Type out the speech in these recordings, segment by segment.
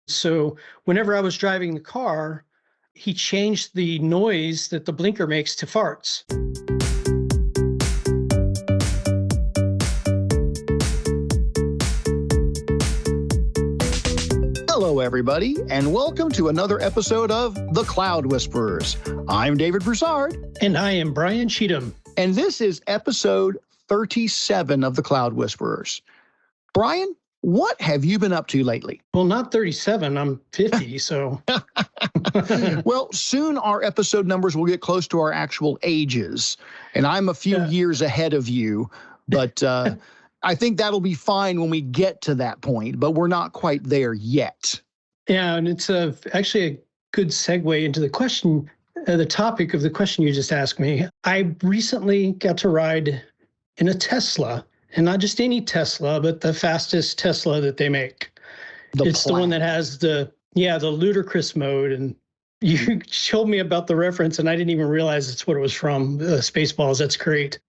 So whenever I was driving the car, he changed the noise that the blinker makes to farts. Hello, everybody, and welcome to another episode of The Cloud Whisperers. I'm David Broussard. And I am Brian Cheatham. And this is episode 37 of The Cloud Whisperers. Brian, what have you been up to lately? Well, not 37. I'm 50, so. Well, soon our episode numbers will get close to our actual ages, and I'm a few years ahead of you, but I think that'll be fine when we get to that point, but we're not quite there yet. Yeah, and it's actually a good segue into the question, the topic of the question you just asked me. I recently got to ride in a Tesla, and not just any Tesla, but the fastest Tesla that they make. It's the one that has the ludicrous mode. And you showed me about the reference, and I didn't even realize it's what it was from, Spaceballs. That's great.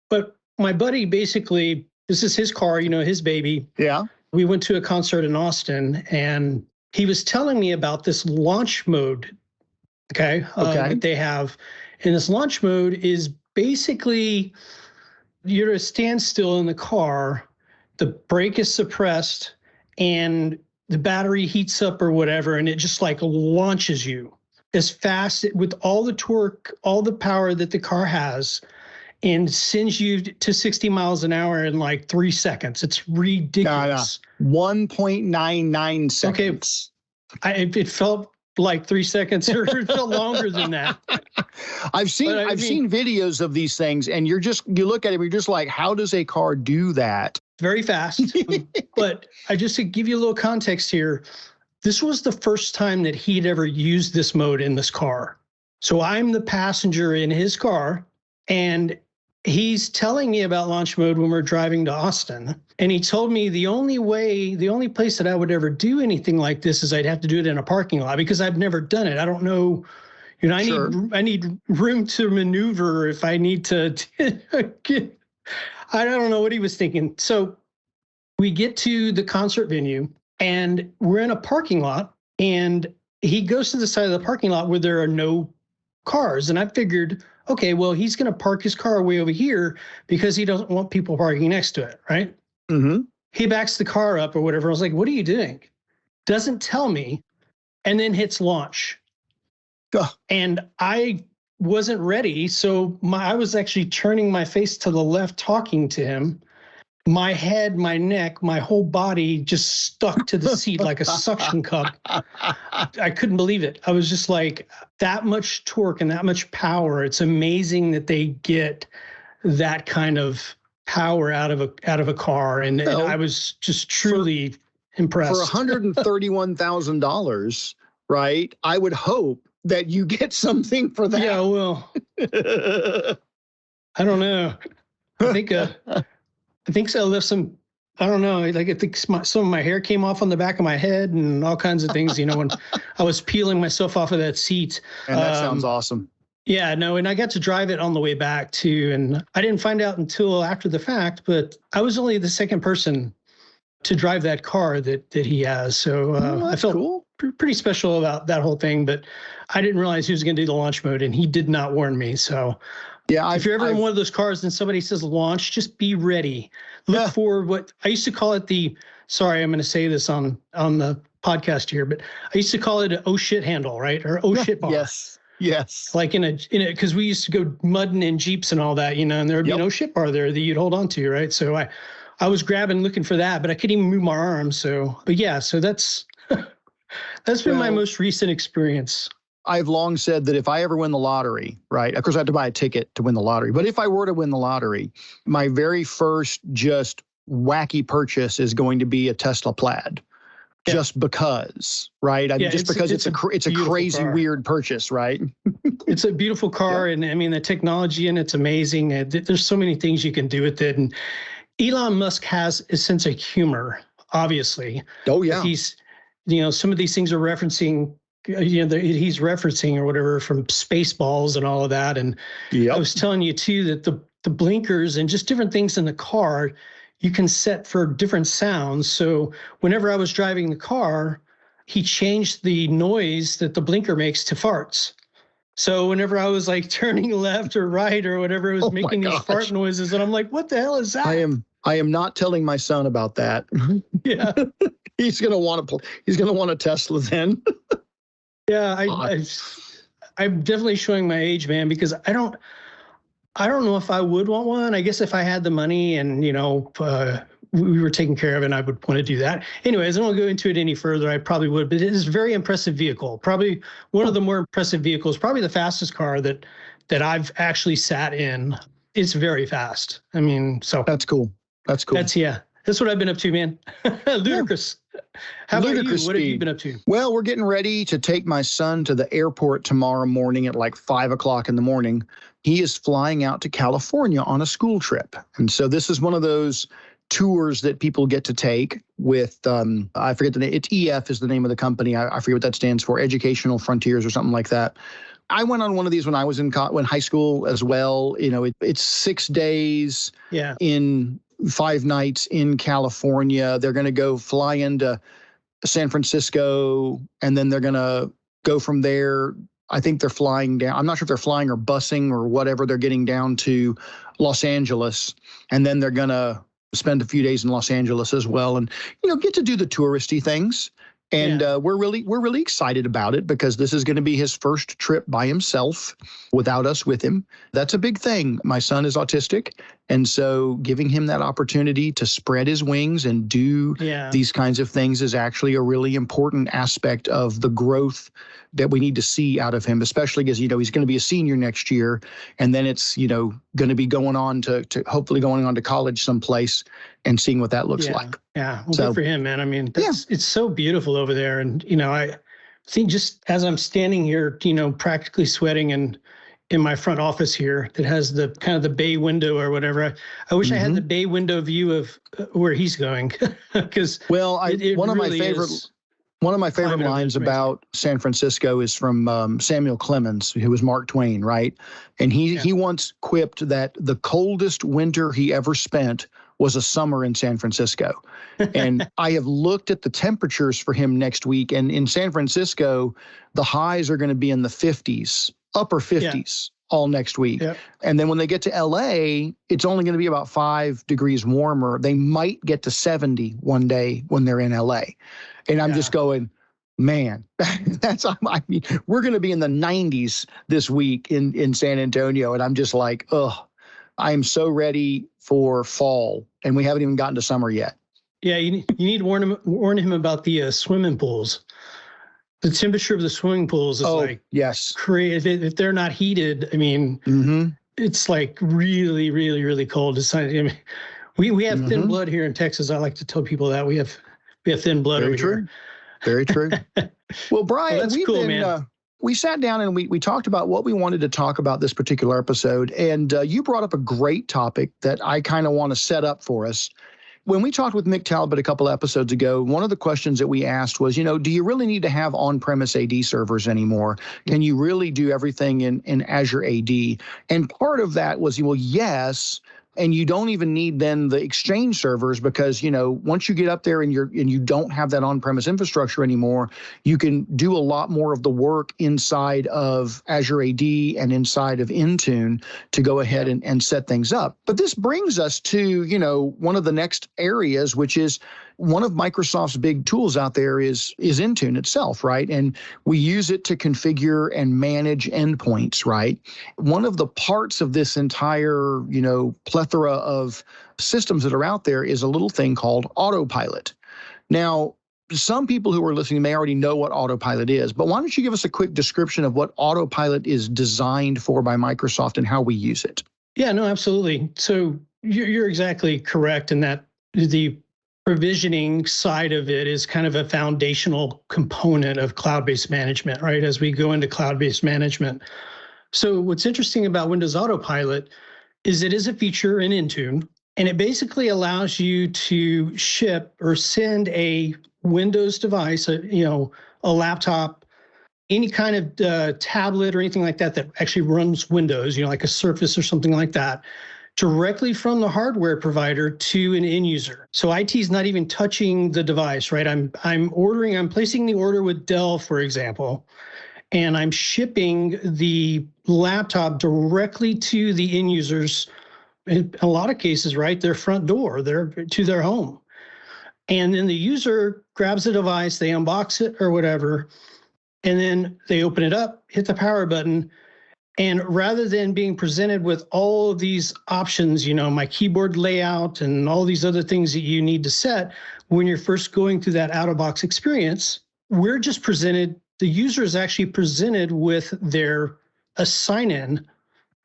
But my buddy, basically, this is his car, his baby. Yeah. We went to a concert in Austin, and he was telling me about this launch mode, that they have. And this launch mode is basically you're at a standstill in the car, the brake is suppressed, and the battery heats up or whatever, and it just like launches you as fast with all the torque, all the power that the car has, and sends you to 60 miles an hour in like 3 seconds. It's ridiculous. 1.99 seconds. Okay. It felt like 3 seconds, or it felt longer than that. I've seen videos of these things, and you look at it, and you're just like, how does a car do that? Very fast. But just to give you a little context here, this was the first time that he'd ever used this mode in this car. So I'm the passenger in his car, and he's telling me about launch mode when we're driving to Austin. And he told me the only place that I would ever do anything like this is I'd have to do it in a parking lot, because I've never done it. I don't know, I need room to maneuver if I need to I don't know what he was thinking. So we get to the concert venue, and we're in a parking lot, and he goes to the side of the parking lot where there are no cars. And I figured, okay, well, he's going to park his car way over here because he doesn't want people parking next to it, right? Mm-hmm. He backs the car up or whatever. I was like, what are you doing? Doesn't tell me, and then hits launch. And I wasn't ready, so I was actually turning my face to the left talking to him. My head, my neck, my whole body just stuck to the seat like a suction cup. I couldn't believe it. I was just like, that much torque and that much power. It's amazing that they get that kind of power out of a car. And I was just truly impressed. For $131,000, right? I would hope that you get something for that. Yeah, well, I don't know. I think so. Left some, I don't know. Like I think some of my hair came off on the back of my head and all kinds of things, when I was peeling myself off of that seat. And that sounds awesome. Yeah, no, and I got to drive it on the way back too. And I didn't find out until after the fact, but I was only the second person to drive that car that he has. So I felt cool. Pretty special about that whole thing, but I didn't realize he was going to do the launch mode, and he did not warn me. So yeah, if you're ever in one of those cars and somebody says launch, just be ready. Look for what I used to call it sorry, I'm going to say this on the podcast here, but I used to call it an oh shit handle, right? Or oh shit bar. Yes. Like in a, because we used to go mudding in Jeeps and all that, and there would be an oh shit bar there that you'd hold on to, right? So I was looking for that, but I couldn't even move my arms. So that's been my most recent experience. I've long said that if I ever win the lottery, right, of course I have to buy a ticket to win the lottery, but if I were to win the lottery, my very first just wacky purchase is going to be a Tesla Plaid. Yeah. Just because, right? Because it's a crazy, weird purchase, right? It's a beautiful car, and I mean, the technology in it's amazing. There's so many things you can do with it. And Elon Musk has a sense of humor, obviously. Oh, yeah. He's, some of these things are referencing, he's referencing or whatever from Spaceballs and all of that. And I was telling you too that the blinkers and just different things in the car, you can set for different sounds. So whenever I was driving the car, he changed the noise that the blinker makes to farts. So whenever I was like turning left or right or whatever, it was making these fart noises. And I'm like, what the hell is that? I am not telling my son about that. Yeah. He's going to want a Tesla then. Yeah. I'm definitely showing my age, man, because I don't know if I would want one. I guess if I had the money and, we were taken care of and I would want to do that. Anyways, I don't go into it any further. I probably would, but it is a very impressive vehicle. Probably one of the more impressive vehicles, probably the fastest car that I've actually sat in. It's very fast. I mean, so. That's cool. That's what I've been up to, man. Ludicrous. How about you? What have you been up to? Well, we're getting ready to take my son to the airport tomorrow morning at like 5 o'clock in the morning. He is flying out to California on a school trip. And so this is one of those tours that people get to take with, I forget the name, it's EF is the name of the company. I forget what that stands for, Educational Frontiers or something like that. I went on one of these when I was in high school as well. It's 6 days in 5 nights in California. They're going to go fly into San Francisco, and then they're going to go from there. I think they're flying down. I'm not sure if they're flying or busing or whatever. They're getting down to Los Angeles, and then they're going to spend a few days in Los Angeles as well, and get to do the touristy things. And we're really excited about it because this is going to be his first trip by himself without us with him. That's a big thing. My son is autistic, and so giving him that opportunity to spread his wings and do these kinds of things is actually a really important aspect of the growth that we need to see out of him, especially because, he's going to be a senior next year. And then it's, going to be going on to hopefully going on to college someplace and seeing what that looks like. Yeah. Well, good for him, man. I mean, it's so beautiful over there. And, I think just as I'm standing here, practically sweating and in my front office here that has the kind of the bay window or whatever. I wish I had the bay window view of where he's going because one of my favorite lines about San Francisco is from Samuel Clemens, who was Mark Twain, right? And he once quipped that the coldest winter he ever spent was a summer in San Francisco. And I have looked at the temperatures for him next week, and in San Francisco, the highs are going to be in the 50s, upper 50s. All next week. Yep. And then when they get to LA, it's only going to be about 5 degrees warmer. They might get to 70 one day when they're in LA. And I'm just going, man, we're going to be in the 90s this week in San Antonio. And I'm just like, I am so ready for fall. And we haven't even gotten to summer yet. Yeah, you need to warn him about the swimming pools. The temperature of the swimming pools is crazy. If they're not heated, I mean, it's like really, really, really cold. It's we have thin blood here in Texas. I like to tell people that we have thin blood over here. Very true. Well, Brian, we sat down and we talked about what we wanted to talk about this particular episode. And you brought up a great topic that I kind of want to set up for us. When we talked with Mick Talbot a couple episodes ago, one of the questions that we asked was, do you really need to have on-premise AD servers anymore? Can you really do everything in Azure AD? And part of that was, well, yes. And you don't even need then the Exchange servers because, once you get up there and you don't have that on-premise infrastructure anymore, you can do a lot more of the work inside of Azure AD and inside of Intune to go ahead and set things up. But this brings us to, one of the next areas, which is one of Microsoft's big tools out there is Intune itself, right? And we use it to configure and manage endpoints, right? One of the parts of this entire, plethora of systems that are out there is a little thing called Autopilot. Now, some people who are listening may already know what Autopilot is, but why don't you give us a quick description of what Autopilot is designed for by Microsoft and how we use it? Yeah, no, absolutely. So you're exactly correct in that the provisioning side of it is kind of a foundational component of cloud-based management, right? As we go into cloud-based management. So what's interesting about Windows Autopilot is it is a feature in Intune, and it basically allows you to ship or send a Windows device, a laptop, any kind of tablet or anything like that that actually runs Windows, like a Surface or something like that, directly from the hardware provider to an end user. So IT is not even touching the device, right? I'm placing the order with Dell, for example, and I'm shipping the laptop directly to the end users, in a lot of cases, right, their front door, to their home. And then the user grabs the device, they unbox it or whatever, and then they open it up, hit the power button. And rather than being presented with all of these options, my keyboard layout and all these other things that you need to set when you're first going through that out-of-box experience, the user is actually presented with a sign-in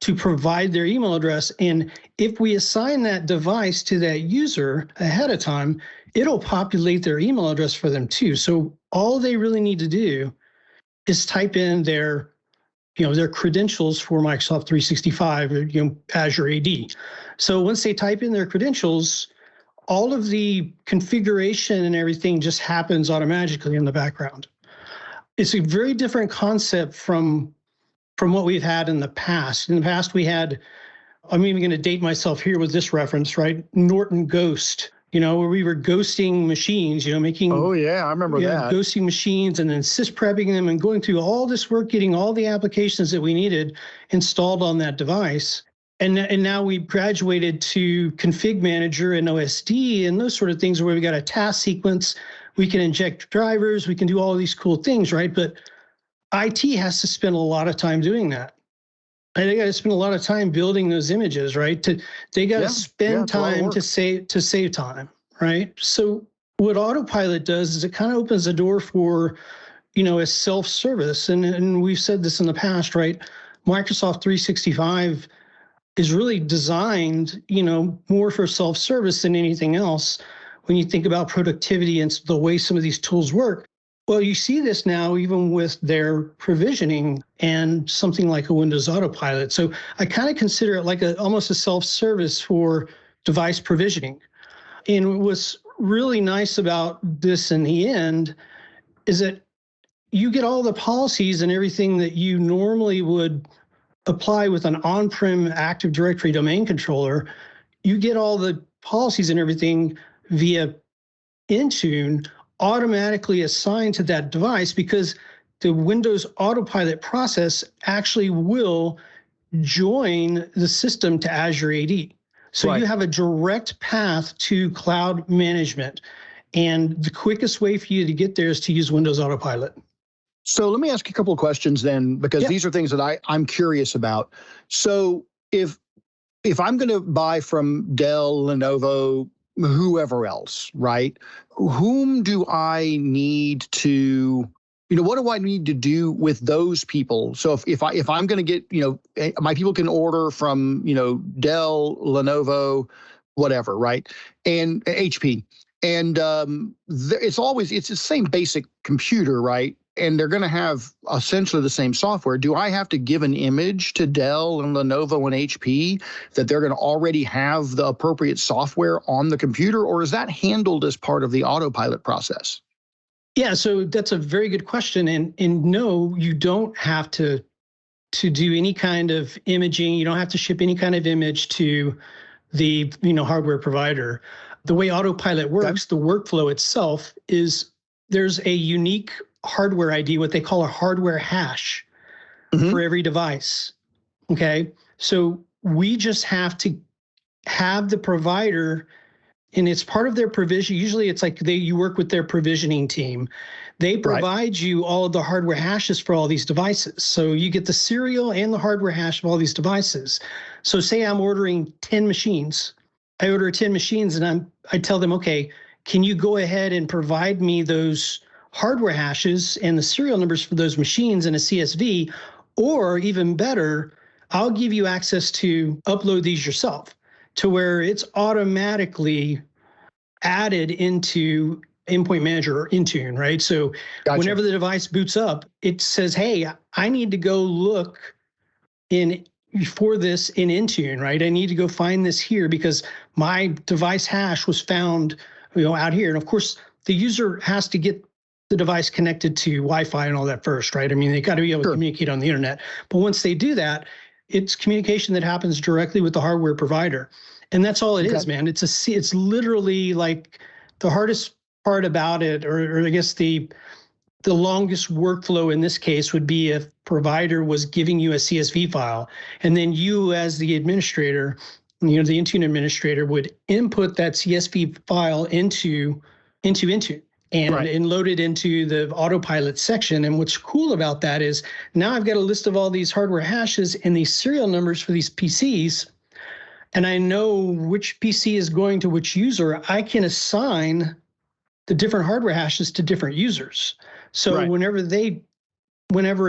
to provide their email address. And if we assign that device to that user ahead of time, it'll populate their email address for them too. So all they really need to do is type in their credentials for Microsoft 365 or Azure AD. So once they type in their credentials, all of the configuration and everything just happens automatically in the background. It's a very different concept from what we've had in the past. In the past, we had, I'm even going to date myself here with this reference, right? Norton Ghost, where we were ghosting machines, making. Oh, yeah, I remember that. Ghosting machines and then sysprepping them and going through all this work, getting all the applications that we needed installed on that device. And now we've graduated to Config Manager and OSD and those sort of things where we got a task sequence. We can inject drivers. We can do all these cool things, right? But IT has to spend a lot of time doing that. And they got to spend a lot of time building those images, right? They got to spend time to save time, right? So what Autopilot does is it kind of opens the door for, a self-service. And we've said this in the past, right? Microsoft 365 is really designed, more for self-service than anything else. When you think about productivity and the way some of these tools work, well, you see this now even with their provisioning and something like a Windows Autopilot. So I kind of consider it like almost a self-service for device provisioning. And what's really nice about this in the end is that you get all the policies and everything that you normally would apply with an on-prem Active Directory domain controller. You get all the policies and everything via Intune automatically assigned to that device because the Windows Autopilot process actually will join the system to Azure AD. So you have a direct path to cloud management. And the quickest way for you to get there is to use Windows Autopilot. So let me ask you a couple of questions then, because these are things that I'm curious about. So if I'm going to buy from Dell, Lenovo, whoever else, right? Whom do I need to, what do I need to do with those people? So if I'm going to get, my people can order from, Dell, Lenovo, whatever, right? And HP. And it's the same basic computer, right? And they're going to have essentially the same software. Do I have to give an image to Dell and Lenovo and HP that they're going to already have the appropriate software on the computer, or is that handled as part of the Autopilot process? Yeah, so that's a very good question. And no, you don't have to do any kind of imaging. You don't have to ship any kind of image to the hardware provider. The way Autopilot works, the workflow itself is there's a unique hardware ID, what they call a hardware hash for every device. Okay. So we just have to have the provider, and it's part of their provision. Usually it's like you work with their provisioning team. They provide you all of the hardware hashes for all these devices. So you get the serial and the hardware hash of all these devices. So say I'm ordering 10 machines. I order 10 machines and I tell them, okay, can you go ahead and provide me those hardware hashes and the serial numbers for those machines in a CSV, or even better, I'll give you access to upload these yourself to where it's automatically added into Endpoint Manager or Intune, right? So whenever the device boots up, it says, hey, I need to go look for this in Intune, right? I need to go find this here because my device hash was found, out here. And of course, the user has to get the device connected to Wi-Fi and all that first, right? I mean, they got to be able to communicate on the internet. But once they do that, it's communication that happens directly with the hardware provider. And that's all it is, man. It's literally like the hardest part about it, or I guess the longest workflow in this case would be if provider was giving you a CSV file, and then you as the administrator, the Intune administrator, would input that CSV file into Intune and load it into the Autopilot section. And what's cool about that is now I've got a list of all these hardware hashes and these serial numbers for these PCs, and I know which PC is going to which user. I can assign the different hardware hashes to different users. So whenever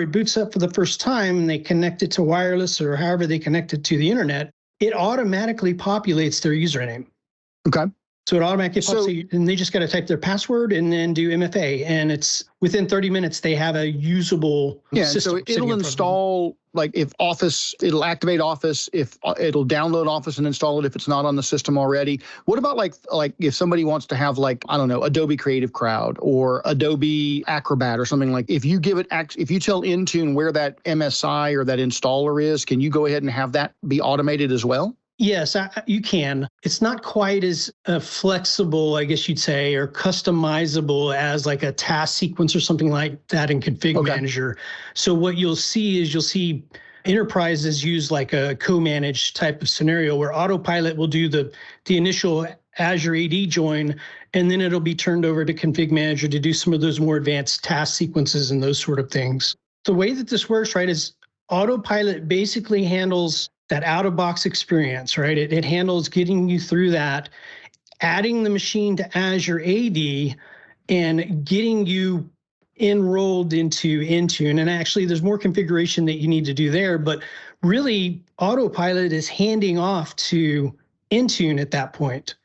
it boots up for the first time and they connect it to wireless or however they connect it to the internet, it automatically populates their username. Okay. So it automatically populates, and they just got to type their password and then do MFA. And it's within 30 minutes, they have a usable system. So it'll install, like if Office, it'll activate Office, if it'll download Office and install it if it's not on the system already. What about like if somebody wants to have like, I don't know, Adobe Creative Cloud or Adobe Acrobat or something, like if you if you tell Intune where that MSI or that installer is, can you go ahead and have that be automated as well? Yes, you can. It's not quite as flexible, I guess you'd say, or customizable as like a task sequence or something like that in Config Manager. So what you'll see enterprises use like a co-managed type of scenario where Autopilot will do the initial Azure AD join, and then it'll be turned over to Config Manager to do some of those more advanced task sequences and those sort of things. The way that this works, right, is Autopilot basically handles that out-of-box experience, right? It handles getting you through that, adding the machine to Azure AD, and getting you enrolled into Intune. And actually, there's more configuration that you need to do there, but really, Autopilot is handing off to Intune at that point.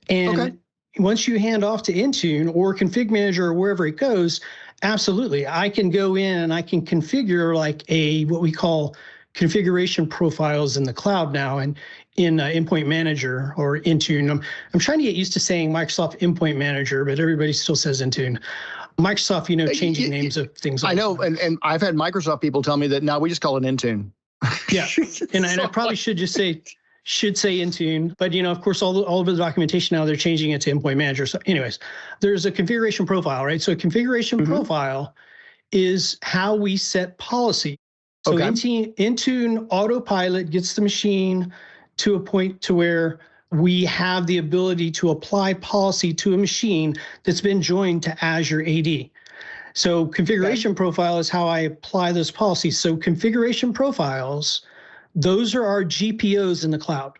And once you hand off to Intune or Config Manager or wherever it goes, absolutely, I can go in and I can configure like what we call configuration profiles in the cloud now, and in Endpoint Manager or Intune. I'm trying to get used to saying Microsoft Endpoint Manager, but everybody still says Intune. Microsoft, changing names of things. I know, and I've had Microsoft people tell me that now we just call it Intune. Yeah, and I probably should say Intune, but of course, all of the documentation now they're changing it to Endpoint Manager. So, anyways, there's a configuration profile, right? So a configuration profile is how we set policy. So Intune Autopilot gets the machine to a point to where we have the ability to apply policy to a machine that's been joined to Azure AD. So configuration profile is how I apply those policies. So configuration profiles, those are our GPOs in the cloud.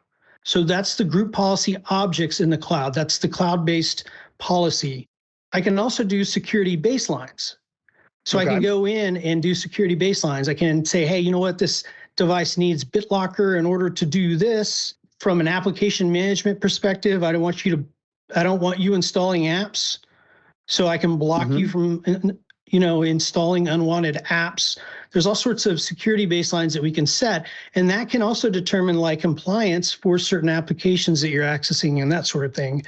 So that's the group policy objects in the cloud. That's the cloud-based policy. I can also do security baselines. So I can go in and do security baselines. I can say, hey, you know what? This device needs BitLocker in order to do this. From an application management perspective, I don't want you installing apps. So I can block you from, installing unwanted apps. There's all sorts of security baselines that we can set. And that can also determine like compliance for certain applications that you're accessing and that sort of thing.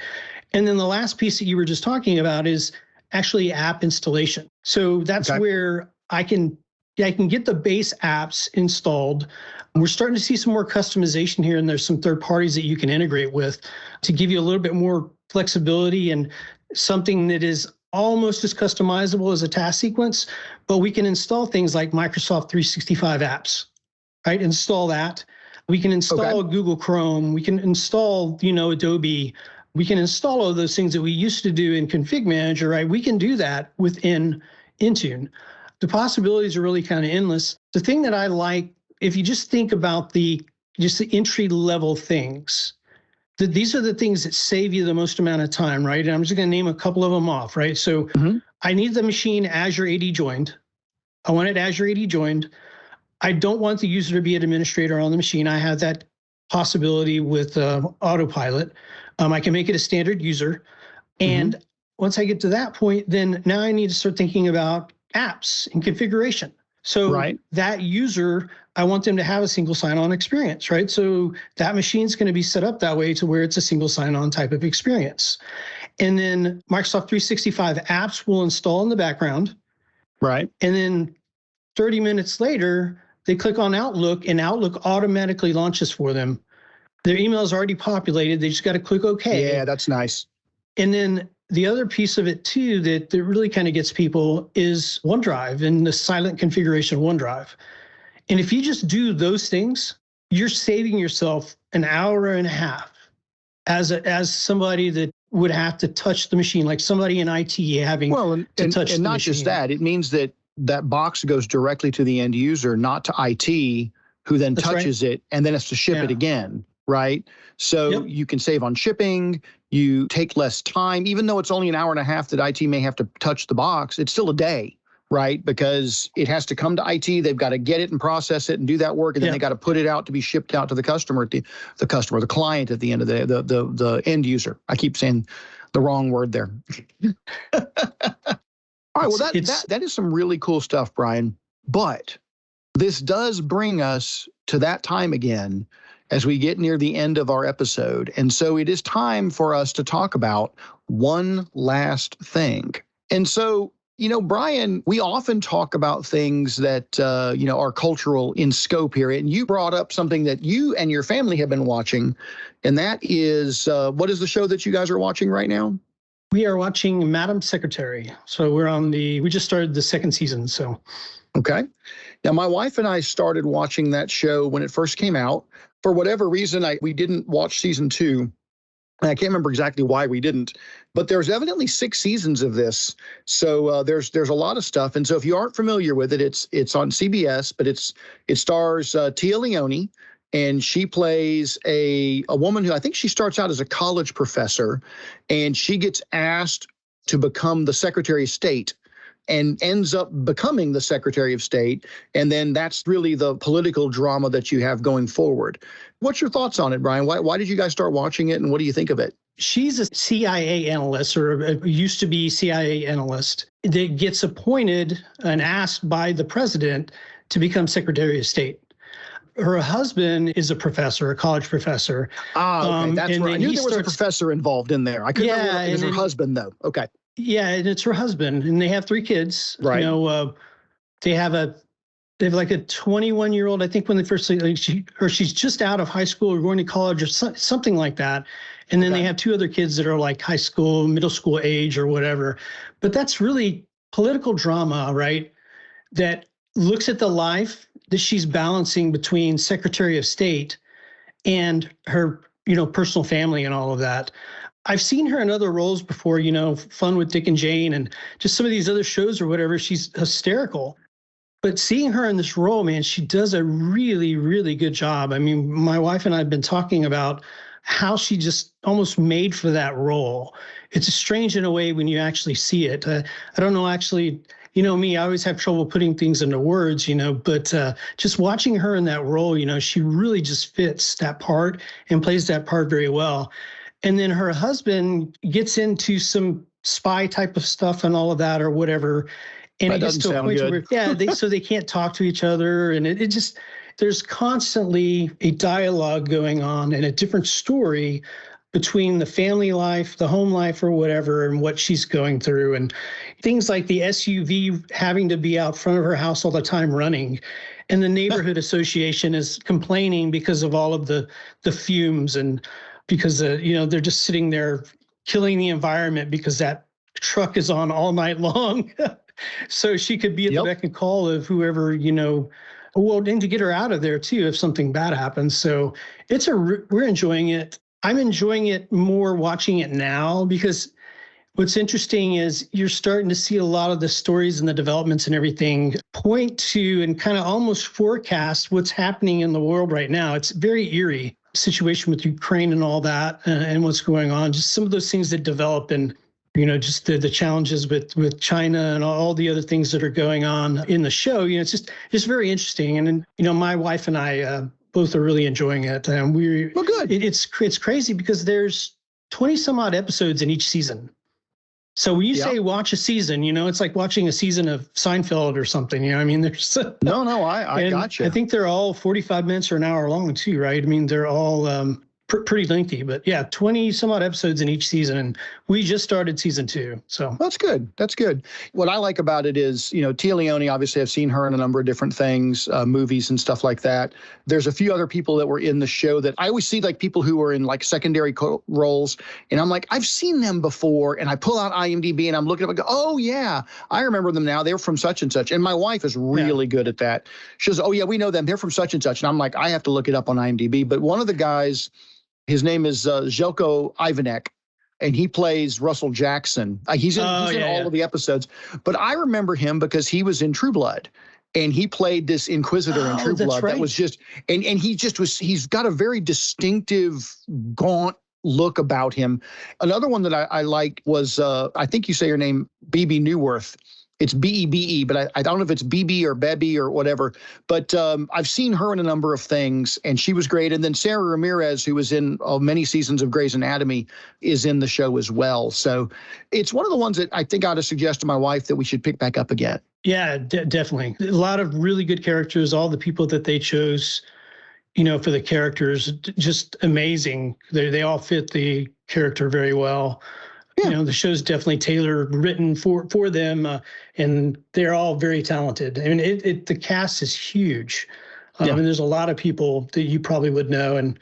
And then the last piece that you were just talking about is actually app installation. So that's where I can get the base apps installed. We're starting to see some more customization here, and there's some third parties that you can integrate with to give you a little bit more flexibility and something that is almost as customizable as a task sequence, but we can install things like Microsoft 365 apps, right? Install that. We can install Google Chrome. We can install, Adobe. We can install all those things that we used to do in Config Manager, right? We can do that within Intune. The possibilities are really kind of endless. The thing that I like, if you just think about the entry level things, that these are the things that save you the most amount of time, right? And I'm just going to name a couple of them off, right? So I need the machine Azure AD joined. I want it Azure AD joined. I don't want the user to be an administrator on the machine. I have that possibility with Autopilot. I can make it a standard user. And once I get to that point, then now I need to start thinking about apps and configuration. So that user, I want them to have a single sign-on experience, right? So that machine's going to be set up that way to where it's a single sign-on type of experience. And then Microsoft 365 apps will install in the background. Right. And then 30 minutes later, they click on Outlook and Outlook automatically launches for them. Their email is already populated. They just got to click OK. Yeah, that's nice. And then the other piece of it too that really kind of gets people is OneDrive and the silent configuration of OneDrive. And if you just do those things, you're saving yourself an hour and a half as somebody that would have to touch the machine, like somebody in IT having to touch the machine. And not just that, it means that that box goes directly to the end user, not to IT, who then touches it and then has to ship it again, right? So you can save on shipping, you take less time, even though it's only an hour and a half that IT may have to touch the box, it's still a day, right? Because it has to come to IT, they've got to get it and process it and do that work, and then they got to put it out to be shipped out to the customer, the client at the end of the end user. I keep saying the wrong word there. All right, well, that is some really cool stuff, Brian. But this does bring us to that time again as we get near the end of our episode. And so it is time for us to talk about one last thing. And so, Brian, we often talk about things that, are cultural in scope here. And you brought up something that you and your family have been watching. And that is, what is the show that you guys are watching right now? We are watching Madam Secretary. So we just started the second season. So. Okay. Now, my wife and I started watching that show when it first came out. For whatever reason, we didn't watch season 2. And I can't remember exactly why we didn't, but there's evidently 6 seasons of this. So there's a lot of stuff. And so if you aren't familiar with it, it's on CBS, but it stars Tia Leone, and she plays a woman who I think she starts out as a college professor, and she gets asked to become the Secretary of State and ends up becoming the Secretary of State. And then that's really the political drama that you have going forward. What's your thoughts on it, Brian? Why did you guys start watching it, and what do you think of it? She's a CIA analyst, or used to be CIA analyst, that gets appointed and asked by the president to become Secretary of State. Her husband is a professor, a college professor. Okay, that's right. I knew there was a professor involved in there. I couldn't remember it was her husband, though. Okay. Yeah, and it's her husband, and they have 3 kids. Right. They have like a 21-year-old. I think when they first she's just out of high school or going to college or something like that. And then they have 2 other kids that are like high school, middle school age or whatever. But that's really political drama, right? That looks at the life that she's balancing between Secretary of State and her, personal family and all of that. I've seen her in other roles before, Fun with Dick and Jane and just some of these other shows or whatever. She's hysterical. But seeing her in this role, man, she does a really, really good job. I mean, my wife and I have been talking about how she just almost made for that role. It's strange in a way when you actually see it. I don't know, actually, me, I always have trouble putting things into words, but just watching her in that role, she really just fits that part and plays that part very well. And then her husband gets into some spy type of stuff and all of that or whatever. And it gets to a point where, so they can't talk to each other. And it just, there's constantly a dialogue going on and a different story between the family life, the home life or whatever, and what she's going through. And things like the SUV having to be out front of her house all the time running. And the neighborhood association is complaining because of all of the fumes and because, they're just sitting there killing the environment because that truck is on all night long. So she could be at the beck and call of whoever, and to get her out of there too if something bad happens. So we're enjoying it. I'm enjoying it more watching it now because what's interesting is you're starting to see a lot of the stories and the developments and everything point to and kind of almost forecast what's happening in the world right now. It's very eerie situation with Ukraine and all that and what's going on. Just some of those things that develop and, just the challenges with China and all the other things that are going on in the show. It's just very interesting. And, my wife and I both are really enjoying it. And good. It's crazy because there's 20 some odd episodes in each season. So when you say watch a season, it's like watching a season of Seinfeld or something. There's I got you. I think they're all 45 minutes or an hour long too, right? I mean, they're all pretty lengthy, but yeah, 20 some odd episodes in each season. And we just started season 2. So that's good. That's good. What I like about it is, Tia Leone, obviously I've seen her in a number of different things, movies and stuff like that. There's a few other people that were in the show that I always see, like people who are in like secondary roles. And I'm like, I've seen them before. And I pull out IMDb and I'm looking up and go, oh yeah, I remember them now. They're from such and such. And my wife is really good at that. She says, oh yeah, we know them. They're from such and such. And I'm like, I have to look it up on IMDb. But one of the guys, his name is Željko Ivanek, and he plays Russell Jackson. He's in all of the episodes. But I remember him because he was in True Blood. And he played this Inquisitor in True Blood. Right. That was just, and he just was, he's got a very distinctive, gaunt look about him. Another one that I liked was, I think you say her name, Bebe Neuwirth. It's Bebe, but I don't know if it's BB or Bebby or whatever. But I've seen her in a number of things, and she was great. And then Sarah Ramirez, who was in many seasons of Grey's Anatomy, is in the show as well. So it's one of the ones that I think I ought to suggest to my wife that we should pick back up again. Yeah, definitely. A lot of really good characters. All the people that they chose, for the characters, just amazing. They all fit the character very well. Yeah. The show's definitely tailored, written for them, and they're all very talented. I mean, the cast is huge. And there's a lot of people that you probably would know, and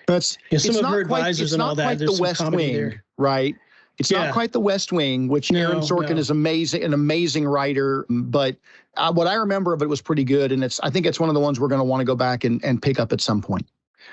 some of her advisors and all that. There's the West Wing, there. Right? It's not quite the West Wing, which Aaron Sorkin is an amazing writer. But what I remember of it was pretty good, and I think it's one of the ones we're going to want to go back and pick up at some point.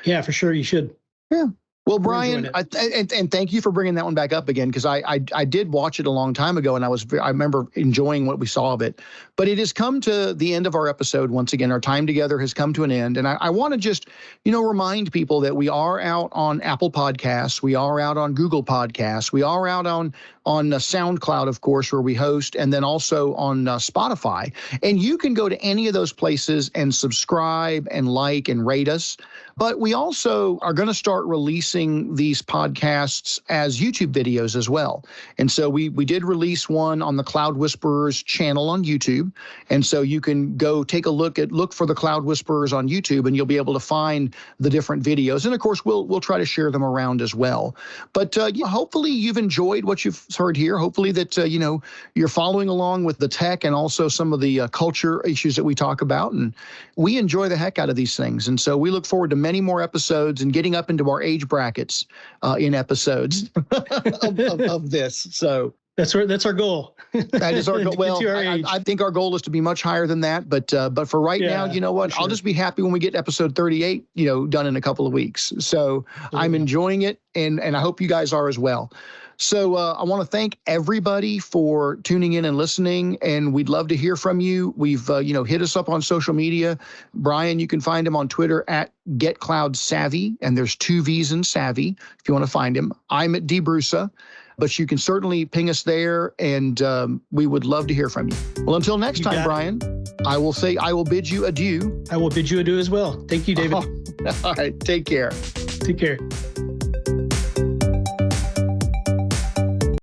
Yeah, for sure, you should. Yeah. Well, Brian, and thank you for bringing that one back up again, because I did watch it a long time ago, and I remember enjoying what we saw of it. But it has come to the end of our episode once again. Our time together has come to an end, and I want to just remind people that we are out on Apple Podcasts, we are out on Google Podcasts, we are out on SoundCloud, of course, where we host, and then also on Spotify. And you can go to any of those places and subscribe and like and rate us. But we also are going to start releasing these podcasts as YouTube videos as well. And so we did release one on the Cloud Whisperers channel on YouTube. And so you can go take a look for the Cloud Whisperers on YouTube, and you'll be able to find the different videos. And of course, we'll try to share them around as well. But hopefully you've enjoyed what you've heard here. Hopefully that, you're following along with the tech and also some of the culture issues that we talk about. And we enjoy the heck out of these things. And so we look forward to many more episodes and getting up into our age brackets in episodes of this. So that's our goal. That is our goal. Well, I think our goal is to be much higher than that. But for right now, you know what? Sure. I'll just be happy when we get episode 38, done in a couple of weeks. So I'm enjoying it, and I hope you guys are as well. So I want to thank everybody for tuning in and listening, and we'd love to hear from you. We've, hit us up on social media. Brian, you can find him on Twitter at GetCloudSavvy, and there's 2 V's in Savvy if you want to find him. I'm at DBrusa, but you can certainly ping us there, and we would love to hear from you. Well, until next time, Brian, I will bid you adieu. I will bid you adieu as well. Thank you, David. All right. Take care. Take care.